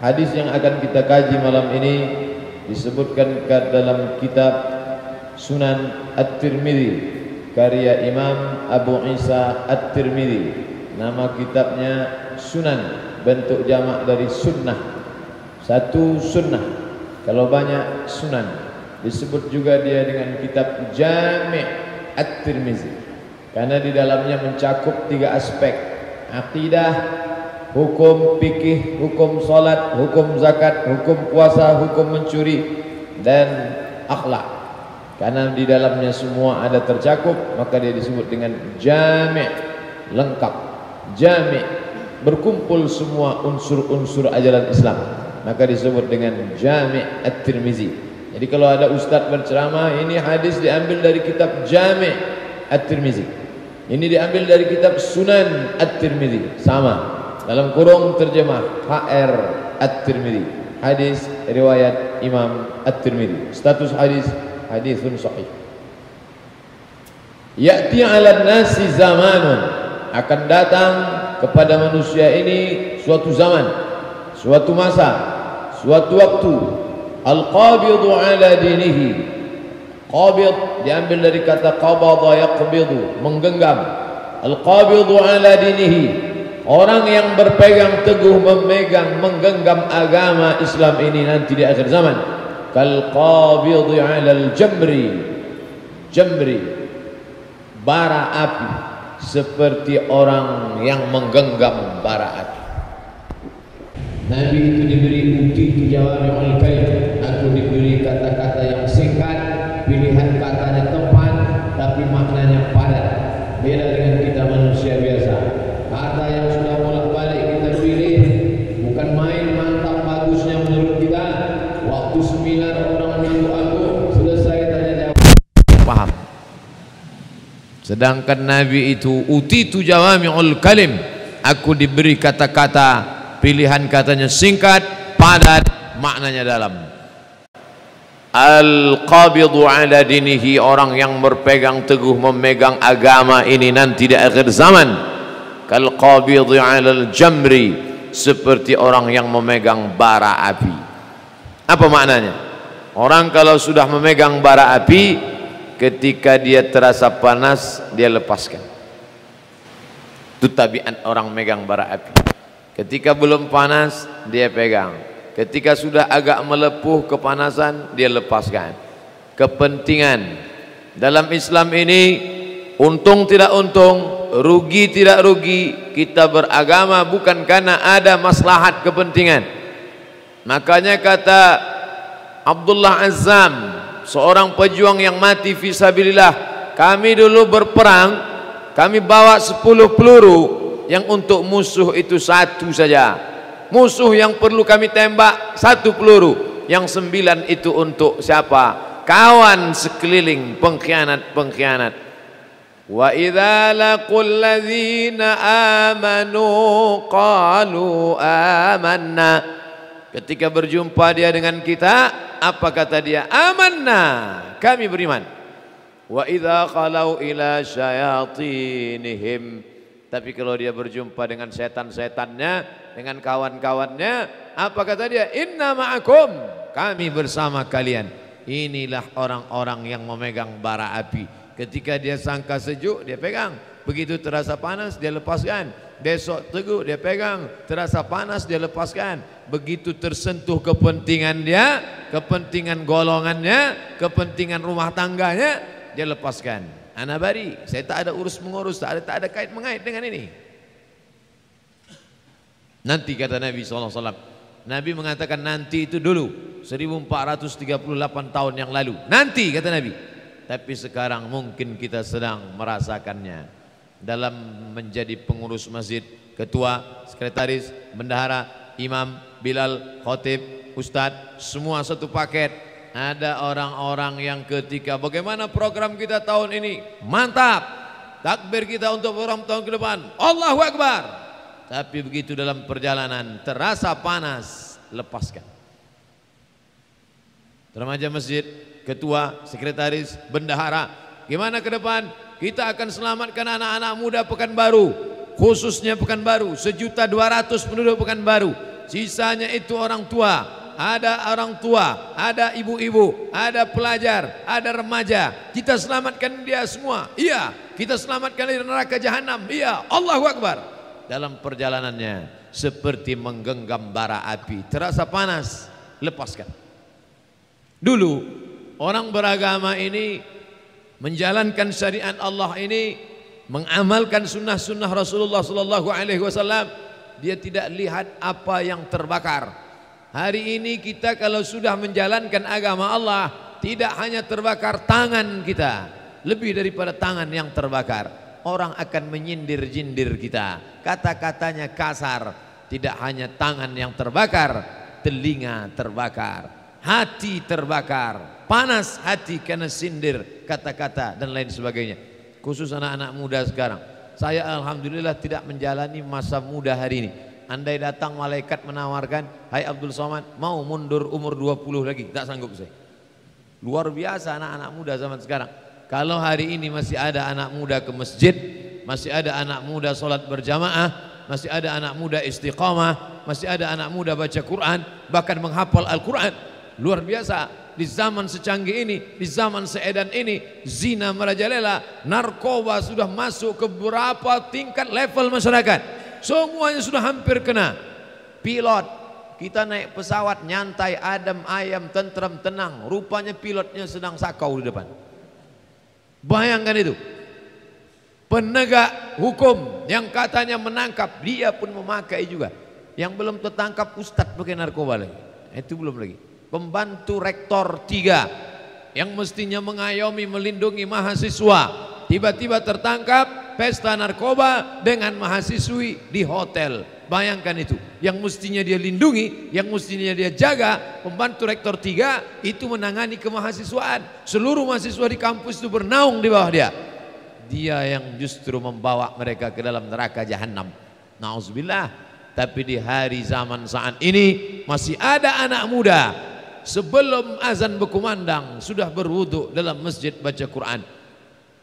Hadis yang akan kita kaji malam ini disebutkan dalam kitab Sunan At-Tirmidzi karya Imam Abu Isa At-Tirmidzi. Nama kitabnya Sunan, bentuk jamak dari sunnah. Satu sunnah, kalau banyak sunan. Disebut juga dia dengan kitab Jami' At-Tirmidzi karena di dalamnya mencakup 3 aspek: akidah, hukum fikih, hukum salat, hukum zakat, hukum puasa, hukum mencuri, dan akhlak. Karena di dalamnya semua ada tercakup, maka dia disebut dengan jami', lengkap. Jami', berkumpul semua unsur-unsur ajaran Islam, maka disebut dengan Jami' At-Tirmidzi. Jadi kalau ada ustaz berceramah, ini hadis diambil dari kitab Jami' At-Tirmidzi, ini diambil dari kitab Sunan At-Tirmidzi, sama. Dalam kurung terjemah HR At-Tirmidzi, hadis riwayat Imam At-Tirmidzi. Status hadis, hadisun sahih. Ya'ti 'alan nasi zamanun, akan datang kepada manusia ini suatu zaman, suatu masa, suatu waktu. Al-qabidu 'ala dinihi. Qabid diambil dari kata qabada yaqbidu, menggenggam. Al-qabidu 'ala dinihi, orang yang berpegang teguh, memegang, menggenggam agama Islam ini nanti di akhir zaman. Kal qabidhi 'alal jamri, jamri, bara api, seperti orang yang menggenggam bara api. Nabi itu diberi utitu jawami'ul kalim, aku diberi kata-kata yang singkat, pilihan katanya tepat tapi maknanya padat. Beda dengan kita manusia biasa, kata yang sudah bolak-balik kita pilih, bukan main mantap bagusnya menurut kita. Waktu seminar orang minggu aku selesai tanya jawab, paham. Sedangkan Nabi itu utitu jawami'ul kalim, aku diberi kata-kata, pilihan katanya singkat, padat, maknanya dalam. Al-qabidu 'ala dinihi, orang yang berpegang teguh, memegang agama ini nanti di akhir zaman. Kal-qabidhi 'alal jamri, seperti orang yang memegang bara api. Apa maknanya? Orang kalau sudah memegang bara api, ketika dia terasa panas, dia lepaskan. Itu tabiat orang megang bara api. Ketika belum panas, dia pegang. Ketika sudah agak melepuh kepanasan, dia lepaskan. Kepentingan dalam Islam ini, untung tidak untung, rugi tidak rugi, kita beragama bukan karena ada maslahat kepentingan. Makanya kata Abdullah Azzam, seorang pejuang yang mati fisabilillah, kami dulu berperang, kami bawa 10 peluru, yang untuk musuh itu 1 saja. Musuh yang perlu kami tembak 1 peluru, yang 9 itu untuk siapa? Kawan sekeliling pengkhianat-pengkhianat. Wa idza laqul ladzina amanu qalu amanna. Ketika berjumpa dia dengan kita, apa kata dia? Amanna, kami beriman. Wa idza khalau ila syayatinihim, tapi kalau dia berjumpa dengan setan-setannya, dengan kawan-kawannya, apa kata dia? Inna ma'akum, kami bersama kalian. Inilah orang-orang yang memegang bara api. Ketika dia sangka sejuk, dia pegang. Begitu terasa panas, dia lepaskan. Besok teguh, dia pegang. Terasa panas, dia lepaskan. Begitu tersentuh kepentingan dia, kepentingan golongannya, kepentingan rumah tangganya, dia lepaskan. Ana bari, saya tak ada urus mengurus, tak ada kait mengait dengan ini. Nanti kata Nabi SAW, Nabi mengatakan nanti itu dulu 1438 tahun yang lalu. Nanti kata Nabi. Tapi sekarang mungkin kita sedang merasakannya dalam menjadi pengurus masjid, ketua, sekretaris, bendahara, imam, bilal, khotib, ustadz, semua satu paket. Ada orang-orang yang ketika bagaimana program kita tahun ini, mantap, takbir kita untuk beberapa tahun ke depan, Allahu Akbar. Tapi begitu dalam perjalanan terasa panas, lepaskan. Remaja masjid, ketua, sekretaris, bendahara, gimana ke depan? Kita akan selamatkan anak-anak muda Pekanbaru, khususnya Pekanbaru, 1.200.000 penduduk Pekanbaru. sisanya itu orang tua. Ada orang tua, ada ibu-ibu, ada pelajar, ada remaja. Kita selamatkan dia semua. Iya, kita selamatkan dari neraka jahanam. Iya, Allahu Akbar. Dalam perjalanannya seperti menggenggam bara api. Terasa panas, lepaskan. Dulu orang beragama ini menjalankan syariat Allah ini, mengamalkan sunnah-sunnah Rasulullah sallallahu alaihi wasallam, dia tidak lihat apa yang terbakar. Hari ini kita kalau sudah menjalankan agama Allah, tidak hanya terbakar tangan kita, lebih daripada tangan yang terbakar. Orang akan menyindir-jindir kita, kata-katanya kasar. Tidak hanya tangan yang terbakar, telinga terbakar, hati terbakar, panas hati karena sindir, kata-kata dan lain sebagainya. Khusus anak-anak muda sekarang. Saya alhamdulillah tidak menjalani masa muda hari ini. Andai datang malaikat menawarkan, hai Abdul Somad, mau mundur umur 20 lagi, tak sanggup saya. Luar biasa anak-anak muda zaman sekarang. Kalau hari ini masih ada anak muda ke masjid, masih ada anak muda sholat berjamaah, masih ada anak muda istiqamah, masih ada anak muda baca Quran, bahkan menghafal Al-Quran. Luar biasa. Di zaman secanggih ini, di zaman seedan ini, zina merajalela, narkoba sudah masuk ke beberapa tingkat level masyarakat. Semuanya sudah hampir kena. Pilot, kita naik pesawat nyantai, adem, ayam, tentram, tenang. Rupanya pilotnya sedang sakau di depan. Bayangkan itu. Penegak hukum yang katanya menangkap, dia pun memakai juga. Yang belum tertangkap ustadz pakai narkoba lagi. Itu belum lagi. Pembantu rektor 3 yang mestinya mengayomi, melindungi mahasiswa, tiba-tiba tertangkap pesta narkoba dengan mahasiswi di hotel. Bayangkan itu. Yang mestinya dia lindungi, yang mestinya dia jaga, pembantu rektor 3 itu menangani kemahasiswaan. Seluruh mahasiswa di kampus itu bernaung di bawah dia. Dia yang justru membawa mereka ke dalam neraka jahanam. Nauzubillah. Tapi di hari zaman saat ini masih ada anak muda sebelum azan berkumandang sudah berwudu dalam masjid baca Quran.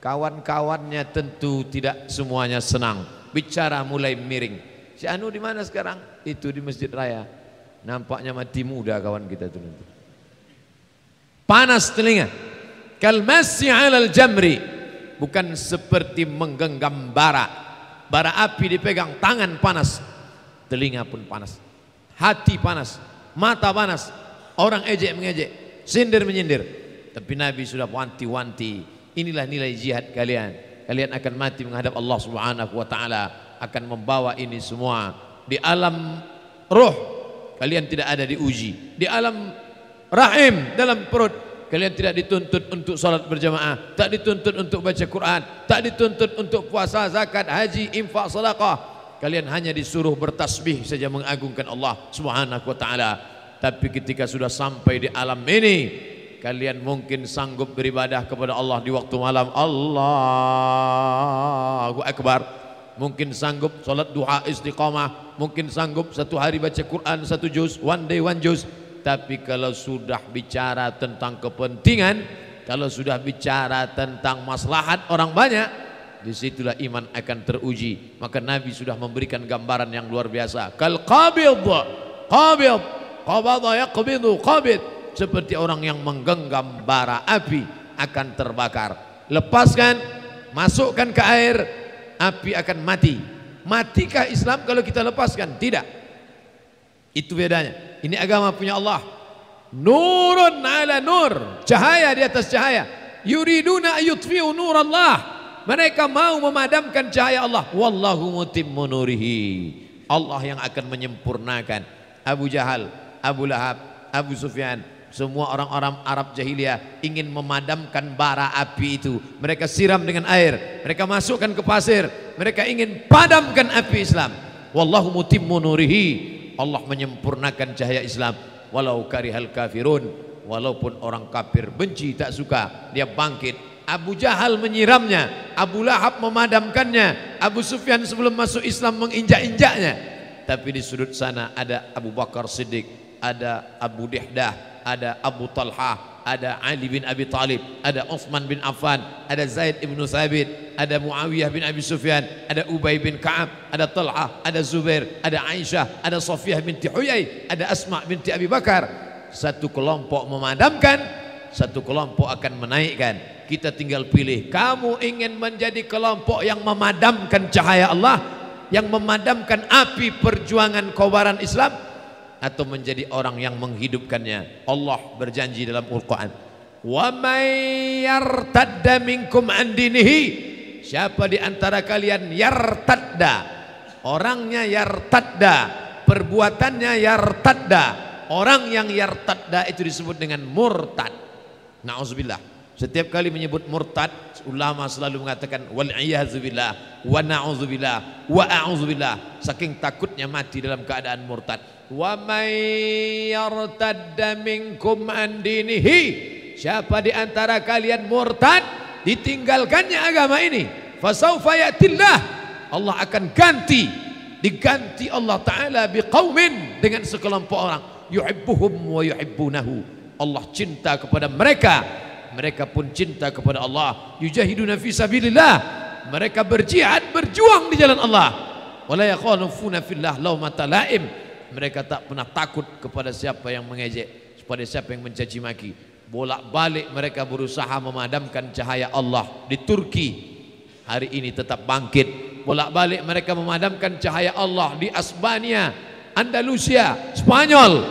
Kawan-kawannya tentu tidak semuanya senang. Bicara mulai miring. Si Anu di mana sekarang? Itu di Masjid Raya. Nampaknya mati muda kawan kita itu nanti. Panas telinga. Kalmasi 'alal jamri. Bukan seperti menggenggam bara. Bara api dipegang tangan panas. Telinga pun panas. Hati panas. Mata panas. Orang ejek mengejek. Sindir menyindir. Tapi Nabi sudah wanti-wanti. Inilah nilai jihad kalian. Kalian akan mati menghadap Allah Subhanahu wa taala, akan membawa ini semua. Di alam roh kalian tidak ada diuji. Di alam rahim, dalam perut kalian tidak dituntut untuk salat berjamaah, tak dituntut untuk baca Quran, tak dituntut untuk puasa, zakat, haji, infak, sedekah. Kalian hanya disuruh bertasbih saja mengagungkan Allah Subhanahu wa taala. Tapi ketika sudah sampai di alam ini, kalian mungkin sanggup beribadah kepada Allah di waktu malam, Allahu Akbar. Mungkin sanggup salat duha istiqamah, mungkin sanggup satu hari baca Quran 1 juz, one day 1 juz. Tapi kalau sudah bicara tentang kepentingan, kalau sudah bicara tentang maslahat orang banyak, disitulah iman akan teruji. Maka Nabi sudah memberikan gambaran yang luar biasa. Kal qabid, qabid, qabada yaqbidu, qabid. Seperti orang yang menggenggam bara api akan terbakar. Lepaskan, masukkan ke air, api akan mati. Matikah Islam kalau kita lepaskan? Tidak. Itu bedanya. Ini agama punya Allah. Nurun ala nur, cahaya di atas cahaya. Yuriduna ayutfi'u nur Allah. Mereka mau memadamkan cahaya Allah. Wallahu mutimmu nurihi. Allah yang akan menyempurnakan. Abu Jahal, Abu Lahab, Abu Sufyan, semua orang-orang Arab jahiliyah ingin memadamkan bara api itu. Mereka siram dengan air, mereka masukkan ke pasir, mereka ingin padamkan api Islam. Wallahu mutimmu nurihi. Allah menyempurnakan cahaya Islam. Walau karihal kafirun, walaupun orang kafir benci tak suka, dia bangkit. Abu Jahal menyiramnya, Abu Lahab memadamkannya, Abu Sufyan sebelum masuk Islam menginjak-injaknya. Tapi di sudut sana ada Abu Bakar Siddiq, ada Abu Dihdah, ada Abu Talha, ada Ali bin Abi Talib, ada Utsman bin Affan, ada Zaid ibn Thabit, ada Muawiyah bin Abi Sufyan, ada Ubay bin Ka'ab, ada Tal'ah, ada Zubair, ada Aisyah, ada Safiyah binti Huyai, ada Asma binti Abi Bakar. Satu kelompok memadamkan, satu kelompok akan menaikkan. Kita tinggal pilih, kamu ingin menjadi kelompok yang memadamkan cahaya Allah, yang memadamkan api perjuangan kobaran Islam, atau menjadi orang yang menghidupkannya. Allah berjanji dalam Al-Quran, wa may yartadda minkum an dinihi, siapa di antara kalian yartadda, orangnya yartadda, perbuatannya yartadda. Orang yang yartadda itu disebut dengan murtad. Na'udzubillah. Setiap kali menyebut murtad, ulama selalu mengatakan wal iyadzubillah wa na'udzubillah wa a'udzubillah, saking takutnya mati dalam keadaan murtad. Wa may yartadda minkum an dinihi, siapa di antara kalian murtad, ditinggalkannya agama ini, fasaufa ya'tillah, Allah akan diganti Allah Ta'ala biqaumin, dengan sekelompok orang, yuhibbuhum wa yuhibbunahu, Allah cinta kepada mereka, mereka pun cinta kepada Allah. Yujahiduna fi sabilillah, mereka berjihad, berjuang di jalan Allah. Wala yakhafuna fillah laumata laim, mereka tak pernah takut kepada siapa yang mengejek, kepada siapa yang mencaci maki. Bolak-balik mereka berusaha memadamkan cahaya Allah. Di Turki hari ini tetap bangkit. Bolak-balik mereka memadamkan cahaya Allah di Asbania, Andalusia, Spanyol,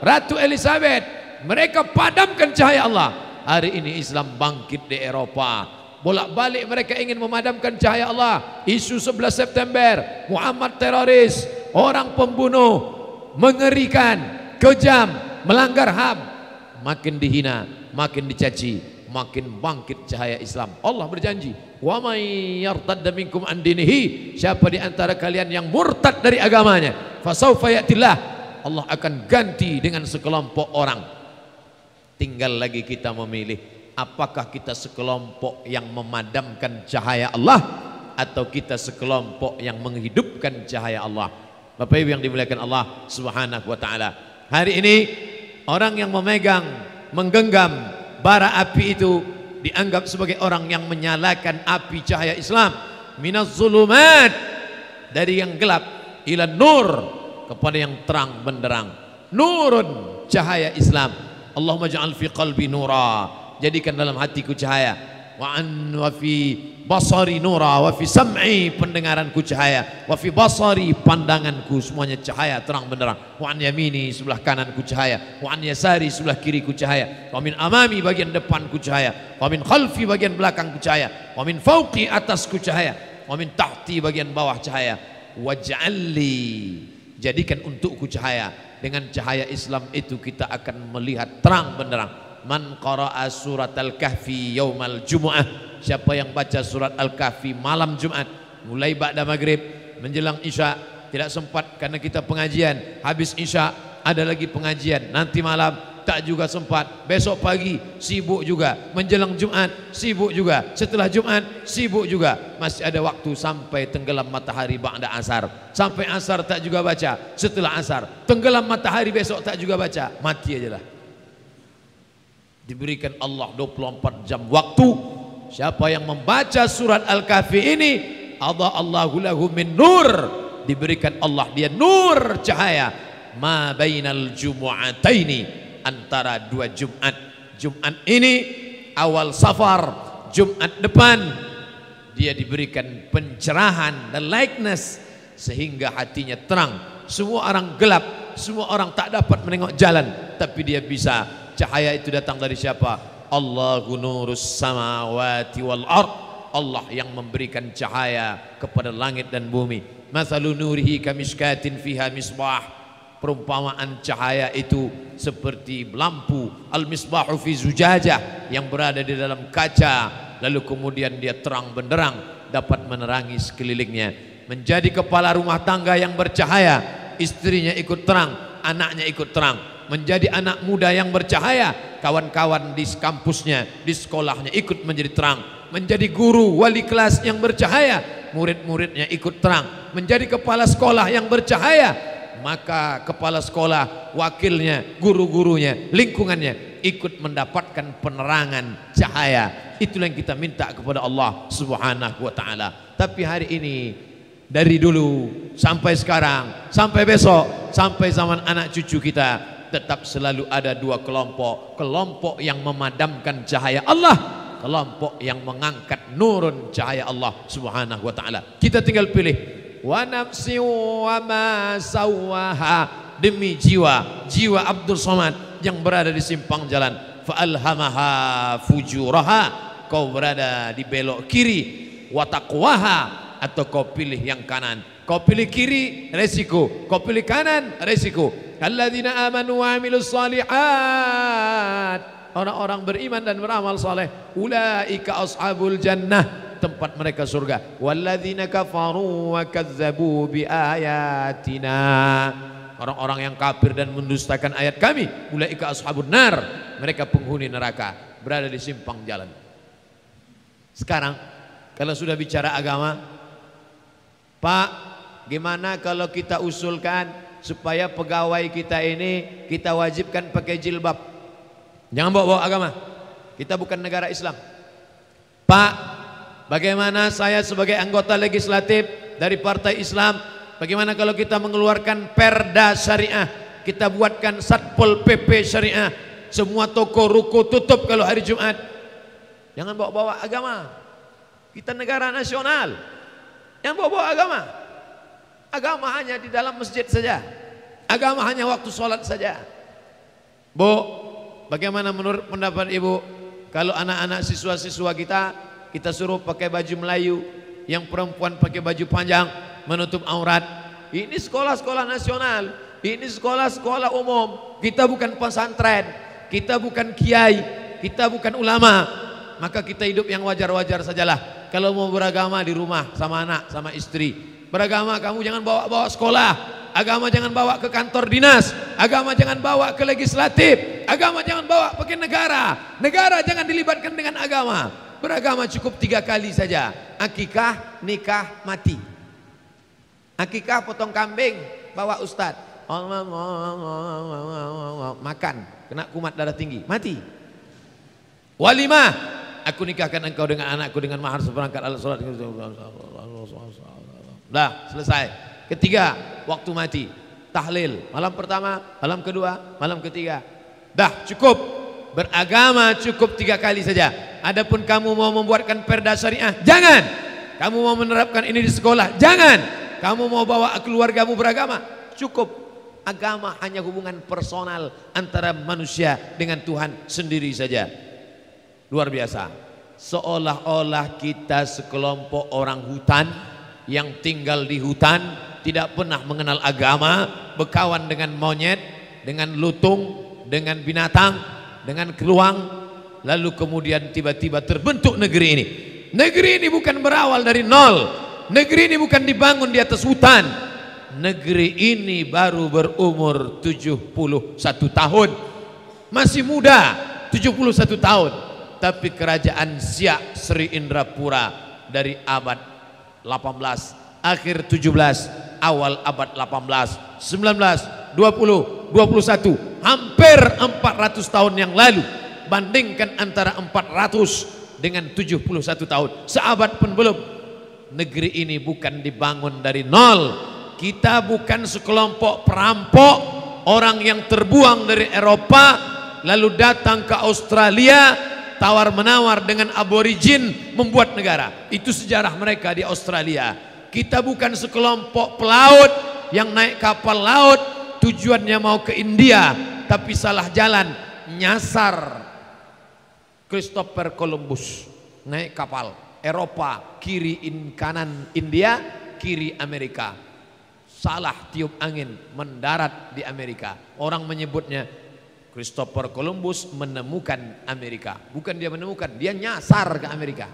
Ratu Elizabeth, mereka padamkan cahaya Allah. Hari ini Islam bangkit di Eropa. Bolak-balik mereka ingin memadamkan cahaya Allah. Isu 11 September, Muhammad teroris, orang pembunuh, mengerikan, kejam, melanggar HAM. Makin dihina, makin dicaci, makin bangkit cahaya Islam. Allah berjanji, wa may yartadda minkum an dinihi, siapa di antara kalian yang murtad dari agamanya, fasaufa ya'tillah, Allah akan ganti dengan sekelompok orang. Tinggal lagi kita memilih, apakah kita sekelompok yang memadamkan cahaya Allah, atau kita sekelompok yang menghidupkan cahaya Allah. Bapak Ibu yang dimuliakan Allah Subhanahu wa taala, hari ini orang yang memegang, menggenggam bara api itu dianggap sebagai orang yang menyalakan api cahaya Islam. Minaz zulumat, dari yang gelap, ila nur, kepada yang terang benderang. Nurun, cahaya Islam. Allahumma ja'al fi qalbi nura, jadikan dalam hatiku cahaya. Wa fi basari nura, wa fi sam'i, pendengaranku cahaya, wa fi basari, pandanganku semuanya cahaya terang benderang. Wa an yamini, sebelah kananku cahaya, wa an yasari, sebelah kiriku cahaya, wa min amami, bagian depanku cahaya, wa min khalfi, bagian belakangku cahaya, wa min fauqi, atasku cahaya, wa min tahti, bagian bawah cahaya. Waj'alli, jadikan untukku cahaya. Dengan cahaya Islam itu kita akan melihat terang benderang. Man qara'a surat Al-Kahfi yaumal Jumu'ah, siapa yang baca surat Al-Kahfi malam Jumat, mulai ba'da maghrib menjelang Isya, tidak sempat karena kita pengajian, habis Isya ada lagi pengajian, nanti malam tak juga sempat, besok pagi sibuk juga, menjelang Jumat sibuk juga, setelah Jumat sibuk juga, masih ada waktu sampai tenggelam matahari ba'da asar. Sampai asar tak juga baca, setelah asar tenggelam matahari besok tak juga baca, mati aja lah. Diberikan Allah 24 jam waktu. Siapa yang membaca surat Al-Kahfi ini, Allahu lahu min nur, diberikan Allah dia nur, cahaya, ma bainal jumu'ataini, antara dua Jumat. Jumat ini awal Safar, Jumat depan dia diberikan pencerahan dan likeness sehingga hatinya terang. Semua orang gelap, semua orang tak dapat menengok jalan, tapi dia bisa. Cahaya itu datang dari siapa? Allahu nurus samawati wal ard, Allah yang memberikan cahaya kepada langit dan bumi. Mathalu nurihi kamishkatin fiha misbah, perumpamaan cahaya itu seperti lampu, al-misbahu fi zujajah, yang berada di dalam kaca, lalu kemudian dia terang benderang, dapat menerangi sekelilingnya. Menjadi kepala rumah tangga yang bercahaya, istrinya ikut terang, anaknya ikut terang. Menjadi anak muda yang bercahaya, kawan-kawan di kampusnya, di sekolahnya ikut menjadi terang. Menjadi guru, wali kelas yang bercahaya, murid-muridnya ikut terang. Menjadi kepala sekolah yang bercahaya, maka kepala sekolah, wakilnya, guru-gurunya, lingkungannya ikut mendapatkan penerangan cahaya. Itulah yang kita minta kepada Allah Subhanahu wa taala. Tapi hari ini, dari dulu sampai sekarang, sampai besok, sampai zaman anak cucu kita, tetap selalu ada dua kelompok. Kelompok yang memadamkan cahaya Allah, kelompok yang mengangkat nurun cahaya Allah Subhanahu wa taala. Kita tinggal pilih. Wa nafsi wa ma sawaha, demi jiwa Abdul Somad yang berada di simpang jalan. Fa alhamaha fujuraha, kau berada di belok kiri. Wa taqwaha, atau kau pilih yang kanan. Kau pilih kiri, resiko. Kau pilih kanan, resiko. Alladzina amanu wa amilus shalihat, orang-orang beriman dan beramal saleh. Ulaika ashabul jannah, tempat mereka surga. Walladzina kafaru wa kazzabu bi ayatina, orang-orang yang kafir dan mendustakan ayat kami. Ulaika ashabun nar, mereka penghuni neraka, berada di simpang jalan. Sekarang kalau sudah bicara agama, Pak, gimana kalau kita usulkan supaya pegawai kita ini kita wajibkan pakai jilbab? Jangan bawa-bawa agama. Kita bukan negara Islam. Pak, bagaimana saya sebagai anggota legislatif dari partai Islam, bagaimana kalau kita mengeluarkan perda syariah, kita buatkan satpol PP syariah, semua toko ruko tutup kalau hari Jumat? Jangan bawa-bawa agama. Kita negara nasional. Yang bawa-bawa agama. Agama hanya di dalam masjid saja. Agama hanya waktu sholat saja. Bu, bagaimana menurut pendapat ibu kalau anak-anak siswa-siswa kita suruh pakai baju Melayu, yang perempuan pakai baju panjang menutup aurat? Ini sekolah-sekolah nasional, ini sekolah-sekolah umum. Kita bukan pesantren, kita bukan kiai, kita bukan ulama. Maka kita hidup yang wajar-wajar sajalah. Kalau mau beragama di rumah sama anak, sama istri. Beragama kamu jangan bawa-bawa sekolah. Agama jangan bawa ke kantor dinas. Agama jangan bawa ke legislatif. Agama jangan bawa pergi negara. Negara jangan dilibatkan dengan agama. Beragama cukup 3 kali saja. Akikah, nikah, mati. Akikah potong kambing, bawa ustad. Makan, kena kumat darah tinggi, mati. Walimah, aku nikahkan engkau dengan anakku dengan mahar seperangkat alat sholat. Dah selesai. Ketiga, waktu mati. Tahlil, malam pertama, malam kedua, malam ketiga. Dah cukup. Beragama cukup 3 kali saja. Adapun kamu mau membuatkan perda syariah, jangan. Kamu mau menerapkan ini di sekolah, jangan. Kamu mau bawa keluargamu beragama, cukup. Agama hanya hubungan personal antara manusia dengan Tuhan sendiri saja. Luar biasa. Seolah-olah kita sekelompok orang hutan yang tinggal di hutan, tidak pernah mengenal agama, berkawan dengan monyet, dengan lutung, dengan binatang, dengan keluang, lalu kemudian tiba-tiba terbentuk negeri ini. Negeri ini bukan berawal dari nol. Negeri ini bukan dibangun di atas hutan. Negeri ini baru berumur 71 tahun. Masih muda, 71 tahun. Tapi kerajaan Siak Sri Indrapura dari abad 18, akhir 17, awal abad 18, 19, 20, 21, hampir 400 tahun yang lalu. Bandingkan antara 400 dengan 71 tahun, seabad pun belum. Negeri ini bukan dibangun dari nol. Kita bukan sekelompok perampok, orang yang terbuang dari Eropa lalu datang ke Australia, tawar-menawar dengan aborigin membuat negara. Itu sejarah mereka di Australia. Kita bukan sekelompok pelaut yang naik kapal laut tujuannya mau ke India, tapi salah jalan, nyasar Christopher Columbus, naik kapal Eropa, kiri kanan India, kiri Amerika. Salah tiup angin, mendarat di Amerika. Orang menyebutnya Christopher Columbus menemukan Amerika. Bukan dia menemukan, dia nyasar ke Amerika.